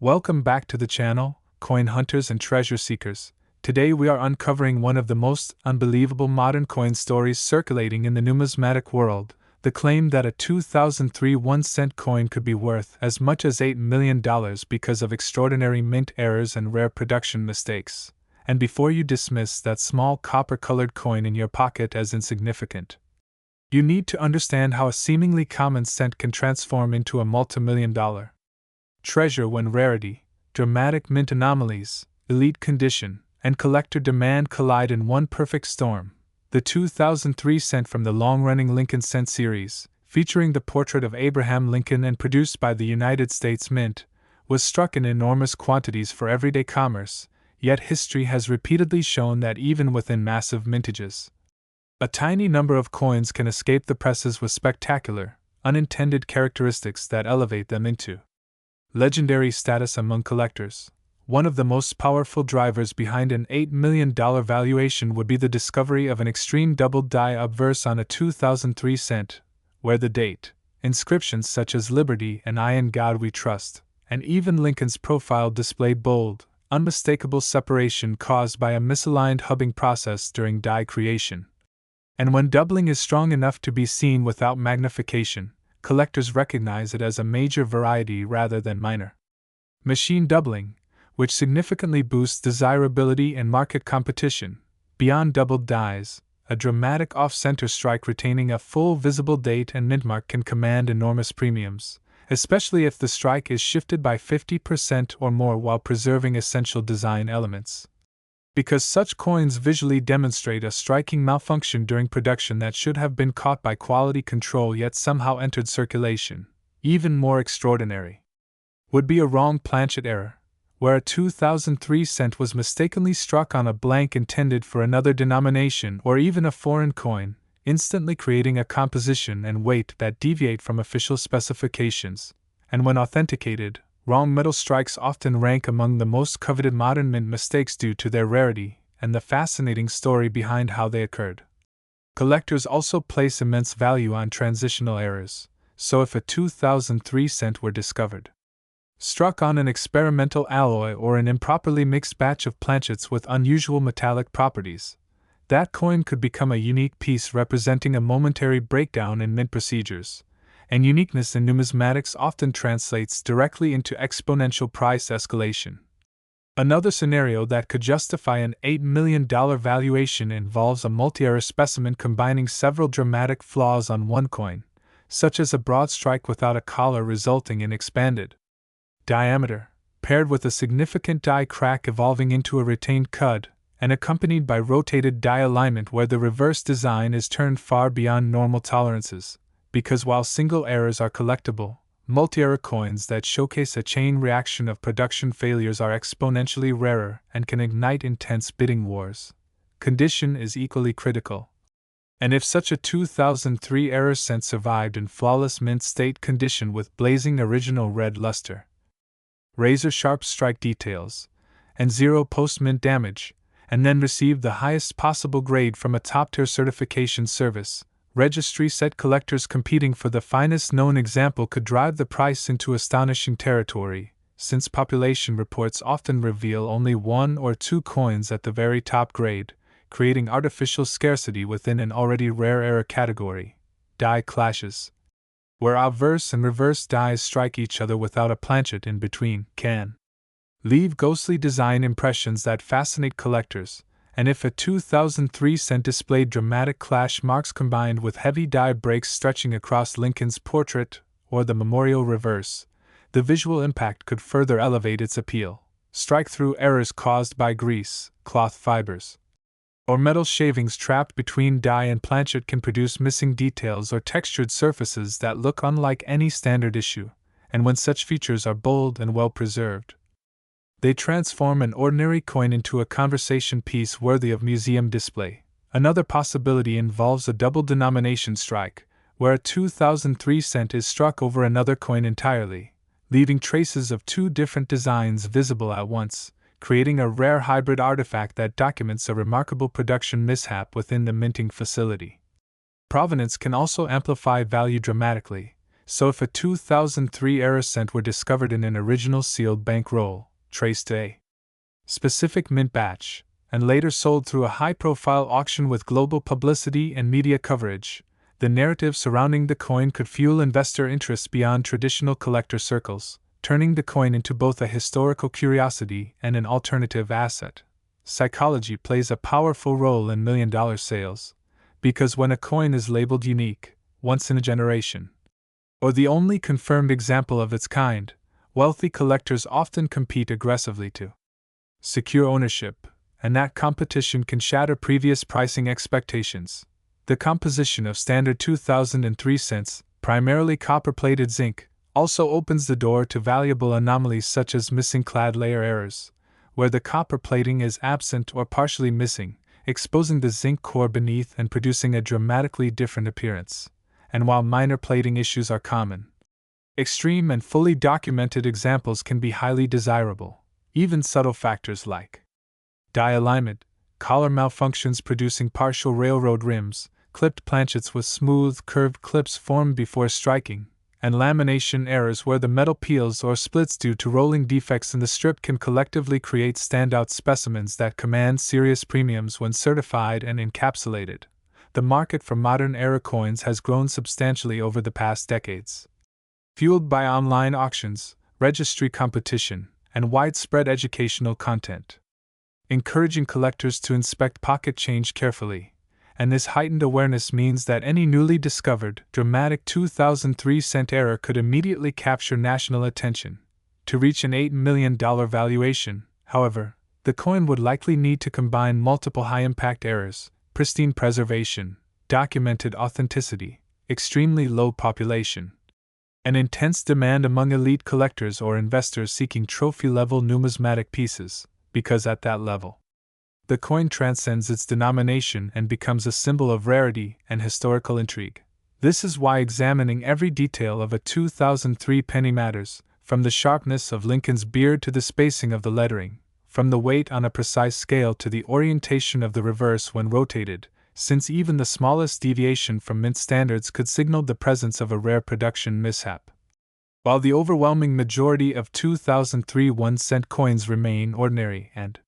Welcome back to the channel, coin hunters and treasure seekers. Today we are uncovering one of the most unbelievable modern coin stories circulating in the numismatic world, the claim that a 2003 1-cent coin could be worth as much as $8 million because of extraordinary mint errors and rare production mistakes. And before you dismiss that small copper-colored coin in your pocket as insignificant, you need to understand how a seemingly common cent can transform into a multi-million-dollar treasure when rarity, dramatic mint anomalies, elite condition, and collector demand collide in one perfect storm. The 2003 cent from the long-running Lincoln Cent series, featuring the portrait of Abraham Lincoln and produced by the United States Mint, was struck in enormous quantities for everyday commerce, yet history has repeatedly shown that even within massive mintages, a tiny number of coins can escape the presses with spectacular, unintended characteristics that elevate them into legendary status among collectors. One of the most powerful drivers behind an $8 million valuation would be the discovery of an extreme doubled die obverse on a 2003 cent, where the date, inscriptions such as Liberty and I in God We Trust, and even Lincoln's profile displayed bold, unmistakable separation caused by a misaligned hubbing process during die creation. And when doubling is strong enough to be seen without magnification, collectors recognize it as a major variety rather than minor machine doubling, which significantly boosts desirability and market competition. Beyond doubled dies, a dramatic off-center strike retaining a full visible date and mintmark can command enormous premiums, especially if the strike is shifted by 50% or more while preserving essential design elements. Because such coins visually demonstrate a striking malfunction during production that should have been caught by quality control yet somehow entered circulation. Even more extraordinary would be a wrong planchet error, where a 2003 cent was mistakenly struck on a blank intended for another denomination or even a foreign coin, instantly creating a composition and weight that deviate from official specifications. And when authenticated, wrong metal strikes often rank among the most coveted modern mint mistakes due to their rarity and the fascinating story behind how they occurred. Collectors also place immense value on transitional errors, so if a 2003 cent were discovered struck on an experimental alloy or an improperly mixed batch of planchets with unusual metallic properties, that coin could become a unique piece representing a momentary breakdown in mint procedures. And uniqueness in numismatics often translates directly into exponential price escalation. Another scenario that could justify an $8 million valuation involves a multi-error specimen combining several dramatic flaws on one coin, such as a broad strike without a collar resulting in expanded diameter, paired with a significant die crack evolving into a retained cud, and accompanied by rotated die alignment where the reverse design is turned far beyond normal tolerances. Because while single errors are collectible, multi-error coins that showcase a chain reaction of production failures are exponentially rarer and can ignite intense bidding wars. Condition is equally critical. And if such a 2003 error cent survived in flawless mint state condition with blazing original red luster, razor-sharp strike details, and zero post-mint damage, and then received the highest possible grade from a top-tier certification service, registry set collectors competing for the finest known example could drive the price into astonishing territory, since population reports often reveal only one or two coins at the very top grade, creating artificial scarcity within an already rare error category. Die clashes, where obverse and reverse dies strike each other without a planchet in between, can leave ghostly design impressions that fascinate collectors. And if a 2003 cent displayed dramatic clash marks combined with heavy die breaks stretching across Lincoln's portrait or the memorial reverse, the visual impact could further elevate its appeal. Strike-through errors caused by grease, cloth fibers, or metal shavings trapped between die and planchet can produce missing details or textured surfaces that look unlike any standard issue, and when such features are bold and well preserved, they transform an ordinary coin into a conversation piece worthy of museum display. Another possibility involves a double denomination strike, where a 2003 cent is struck over another coin entirely, leaving traces of two different designs visible at once, creating a rare hybrid artifact that documents a remarkable production mishap within the minting facility. Provenance can also amplify value dramatically, So if a 2003 era cent were discovered in an original sealed bankroll, traced to a specific mint batch, and later sold through a high-profile auction with global publicity and media coverage, the narrative surrounding the coin could fuel investor interest beyond traditional collector circles, turning the coin into both a historical curiosity and an alternative asset. Psychology plays a powerful role in million-dollar sales, because when a coin is labeled unique, once in a generation, or the only confirmed example of its kind, wealthy collectors often compete aggressively to secure ownership, and that competition can shatter previous pricing expectations. The composition of standard 2003 cents, primarily copper-plated zinc, also opens the door to valuable anomalies such as missing clad layer errors, where the copper plating is absent or partially missing, exposing the zinc core beneath and producing a dramatically different appearance. And while minor plating issues are common, extreme and fully documented examples can be highly desirable. Even subtle factors like die alignment, collar malfunctions producing partial railroad rims, clipped planchets with smooth, curved clips formed before striking, and lamination errors where the metal peels or splits due to rolling defects in the strip can collectively create standout specimens that command serious premiums when certified and encapsulated. The market for modern era coins has grown substantially over the past decades, fueled by online auctions, registry competition, and widespread educational content, encouraging collectors to inspect pocket change carefully. And this heightened awareness means that any newly discovered, dramatic 2003 cent error could immediately capture national attention. To reach an $8 million valuation, however, the coin would likely need to combine multiple high-impact errors: pristine preservation, documented authenticity, extremely low population, an intense demand among elite collectors or investors seeking trophy-level numismatic pieces, because at that level, the coin transcends its denomination and becomes a symbol of rarity and historical intrigue. This is why examining every detail of a 2003 penny matters, from the sharpness of Lincoln's beard to the spacing of the lettering, from the weight on a precise scale to the orientation of the reverse when rotated, since even the smallest deviation from mint standards could signal the presence of a rare production mishap. While the overwhelming majority of 2003 1-cent coins remain ordinary and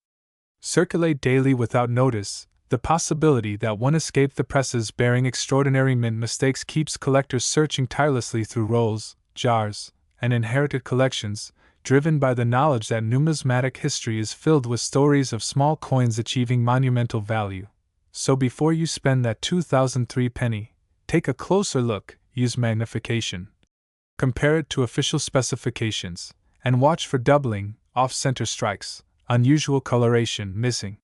circulate daily without notice, the possibility that one escaped the presses bearing extraordinary mint mistakes keeps collectors searching tirelessly through rolls, jars, and inherited collections, driven by the knowledge that numismatic history is filled with stories of small coins achieving monumental value. So before you spend that 2003 penny, take a closer look, use magnification, compare it to official specifications, and watch for doubling, off-center strikes, unusual coloration, missing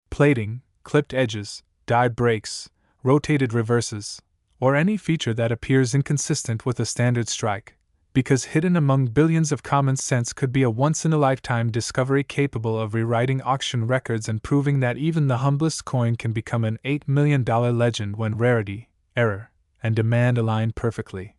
plating, clipped edges, die breaks, rotated reverses, or any feature that appears inconsistent with a standard strike, because hidden among billions of common cents could be a once-in-a-lifetime discovery capable of rewriting auction records and proving that even the humblest coin can become an $8 million legend when rarity, error, and demand align perfectly.